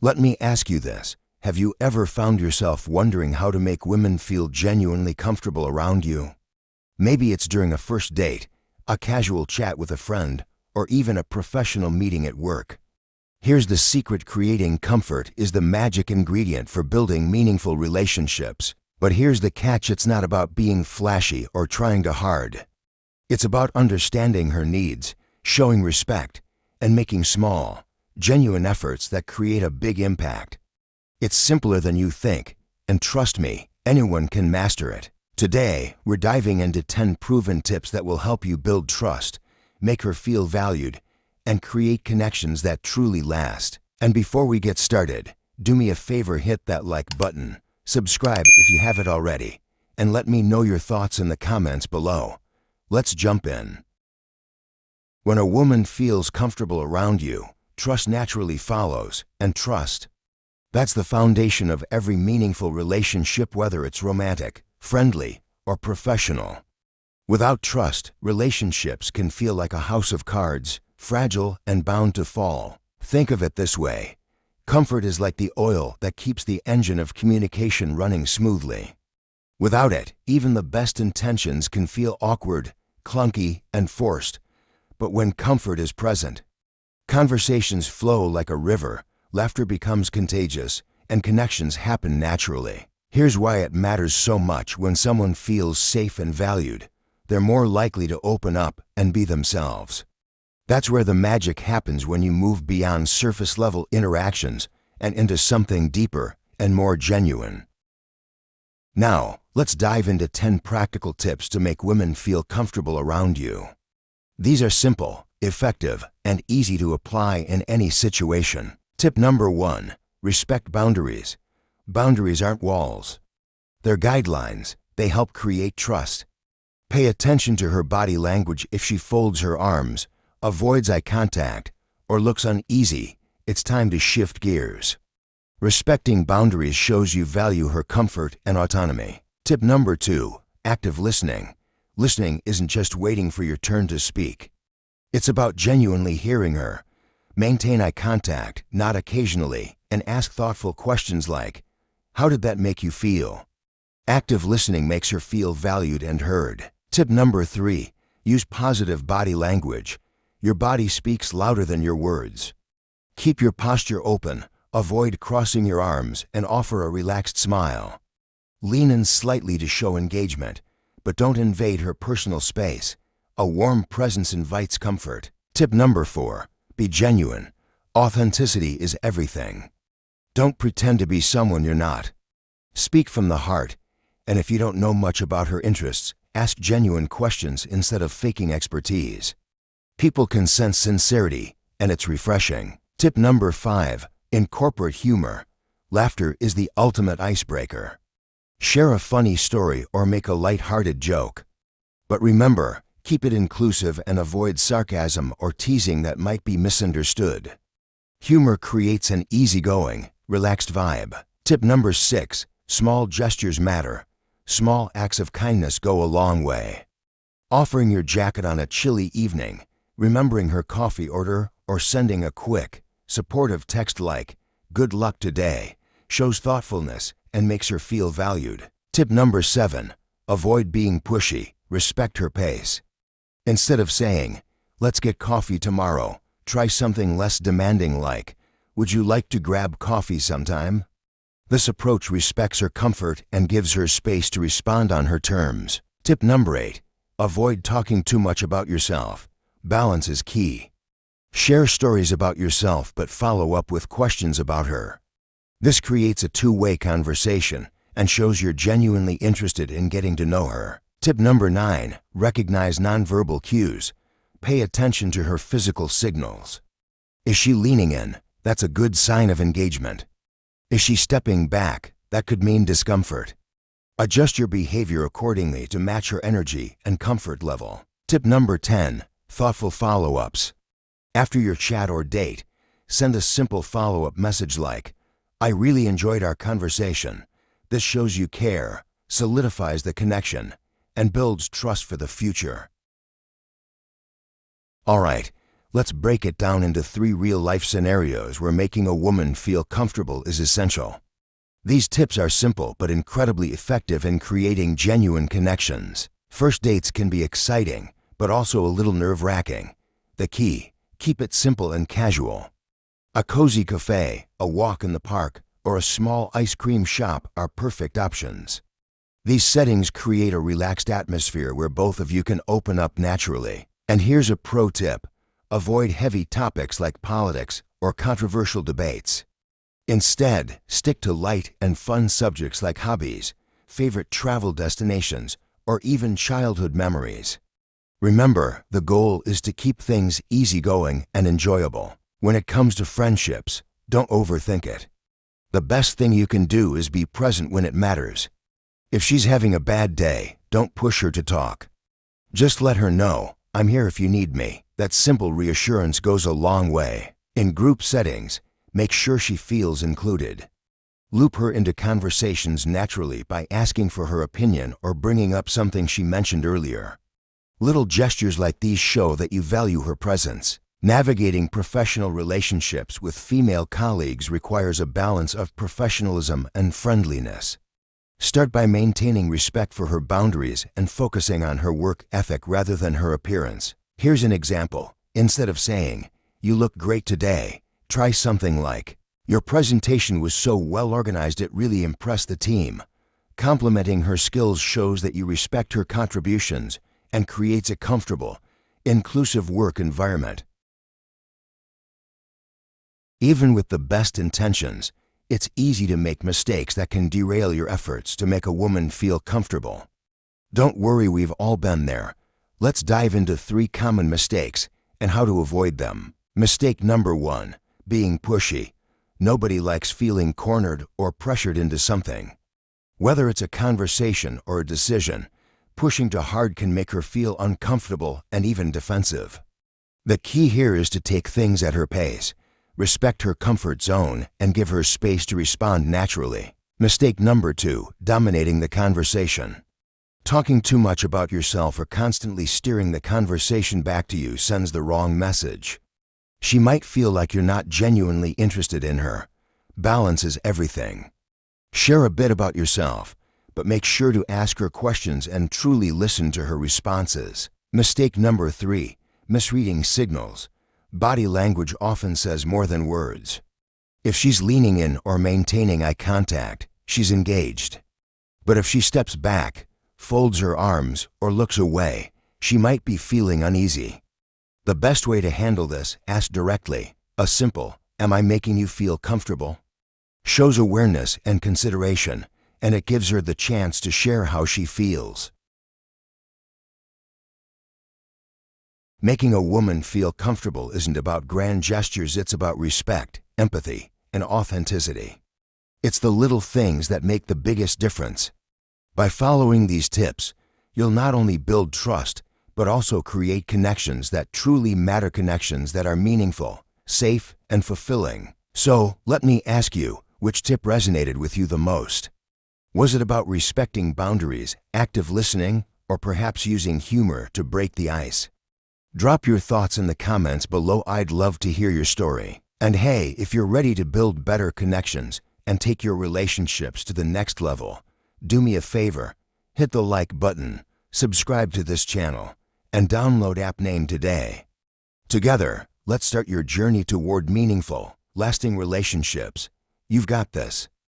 Let me ask you this. Have you ever found yourself wondering how to make women feel genuinely comfortable around you? Maybe it's during a first date, a casual chat with a friend, or even a professional meeting at work. Here's the secret: creating comfort is the magic ingredient for building meaningful relationships. But here's the catch: it's not about being flashy or trying too hard. It's about understanding her needs, showing respect, and making small, genuine efforts that create a big impact. It's simpler than you think, and trust me, anyone can master it. Today, we're diving into 10 proven tips that will help you build trust, make her feel valued, and create connections that truly last. And before we get started, do me a favor: hit that like button, subscribe if you haven't already, and let me know your thoughts in the comments below. Let's jump in. When a woman feels comfortable around you, trust naturally follows, and trust, that's the foundation of every meaningful relationship, whether it's romantic, friendly, or professional. Without trust, relationships can feel like a house of cards, fragile and bound to fall. Think of it this way: comfort is like the oil that keeps the engine of communication running smoothly. Without it, even the best intentions can feel awkward, clunky, and forced. But when comfort is present, conversations flow like a river, laughter becomes contagious, and connections happen naturally. Here's why it matters so much: when someone feels safe and valued, they're more likely to open up and be themselves. That's where the magic happens, when you move beyond surface-level interactions and into something deeper and more genuine. Now, let's dive into 10 practical tips to make women feel comfortable around you. These are simple, effective, and easy to apply in any situation. Tip number 1: respect boundaries. Boundaries aren't walls. They're guidelines. They help create trust. Pay attention to her body language. If she folds her arms, avoids eye contact, or looks uneasy, it's time to shift gears. Respecting boundaries shows you value her comfort and autonomy. Tip number 2: active listening. Listening isn't just waiting for your turn to speak. It's about genuinely hearing her. Maintain eye contact, nod occasionally, and ask thoughtful questions like, "How did that make you feel?" Active listening makes her feel valued and heard. Tip number 3: use positive body language. Your body speaks louder than your words. Keep your posture open, avoid crossing your arms, and offer a relaxed smile. Lean in slightly to show engagement, but don't invade her personal space. A warm presence invites comfort. Tip number 4: be genuine. Authenticity is everything. Don't pretend to be someone you're not. Speak from the heart, and if you don't know much about her interests, ask genuine questions instead of faking expertise. People can sense sincerity, and it's refreshing. Tip number 5: incorporate humor. Laughter is the ultimate icebreaker. Share a funny story or make a light-hearted joke. But remember, keep it inclusive and avoid sarcasm or teasing that might be misunderstood. Humor creates an easygoing, relaxed vibe. Tip number 6: small gestures matter. Small acts of kindness go a long way. Offering your jacket on a chilly evening, remembering her coffee order, or sending a quick, supportive text like, "Good luck today," shows thoughtfulness and makes her feel valued. Tip number 7: avoid being pushy. Respect her pace. Instead of saying, "Let's get coffee tomorrow," try something less demanding like, "Would you like to grab coffee sometime?" This approach respects her comfort and gives her space to respond on her terms. Tip number 8: avoid talking too much about yourself. Balance is key. Share stories about yourself, but follow up with questions about her. This creates a two-way conversation and shows you're genuinely interested in getting to know her. Tip number 9: recognize nonverbal cues. Pay attention to her physical signals. Is she leaning in? That's a good sign of engagement. Is she stepping back? That could mean discomfort. Adjust your behavior accordingly to match her energy and comfort level. Tip number 10: thoughtful follow-ups. After your chat or date, send a simple follow-up message like, "I really enjoyed our conversation." This shows you care, solidifies the connection, and builds trust for the future. All right, Let's break it down into 3 real-life scenarios where making a woman feel comfortable is essential. These tips are simple but incredibly effective in creating genuine connections. First dates can be exciting, but also a little nerve-wracking. The key: keep it simple and casual. A cozy cafe, a walk in the park, or a small ice cream shop are perfect options. These settings create a relaxed atmosphere where both of you can open up naturally. And here's a pro tip: avoid heavy topics like politics or controversial debates. Instead, stick to light and fun subjects like hobbies, favorite travel destinations, or even childhood memories. Remember, the goal is to keep things easygoing and enjoyable. When it comes to friendships, don't overthink it. The best thing you can do is be present when it matters. If she's having a bad day, don't push her to talk. Just let her know, "I'm here if you need me." That simple reassurance goes a long way. In group settings, make sure she feels included. Loop her into conversations naturally by asking for her opinion or bringing up something she mentioned earlier. Little gestures like these show that you value her presence. Navigating professional relationships with female colleagues requires a balance of professionalism and friendliness. Start by maintaining respect for her boundaries and focusing on her work ethic rather than her appearance. Here's an example. Instead of saying, "You look great today," try something like, "Your presentation was so well organized it really impressed the team." Complimenting her skills shows that you respect her contributions and creates a comfortable, inclusive work environment. Even with the best intentions, it's easy to make mistakes that can derail your efforts to make a woman feel comfortable. Don't worry, we've all been there. Let's dive into 3 common mistakes and how to avoid them. Mistake number 1, being pushy. Nobody likes feeling cornered or pressured into something. Whether it's a conversation or a decision, pushing too hard can make her feel uncomfortable and even defensive. The key here is to take things at her pace, respect her comfort zone, and give her space to respond naturally. Mistake number 2, dominating the conversation. Talking too much about yourself or constantly steering the conversation back to you sends the wrong message. She might feel like you're not genuinely interested in her. Balance is everything. Share a bit about yourself, but make sure to ask her questions and truly listen to her responses. Mistake number 3, misreading signals. Body language often says more than words. If she's leaning in or maintaining eye contact, she's engaged. But if she steps back, folds her arms, or looks away, she might be feeling uneasy. The best way to handle this: ask directly. A simple, "Am I making you feel comfortable?" shows awareness and consideration, and it gives her the chance to share how she feels. Making a woman feel comfortable isn't about grand gestures, it's about respect, empathy, and authenticity. It's the little things that make the biggest difference. By following these tips, you'll not only build trust, but also create connections that truly matter, connections that are meaningful, safe, and fulfilling. So, let me ask you, which tip resonated with you the most? Was it about respecting boundaries, active listening, or perhaps using humor to break the ice? Drop your thoughts in the comments below. I'd love to hear your story. And hey, if you're ready to build better connections and take your relationships to the next level, do me a favor, hit the like button, subscribe to this channel, and download app name today. Together, let's start your journey toward meaningful, lasting relationships. You've got this.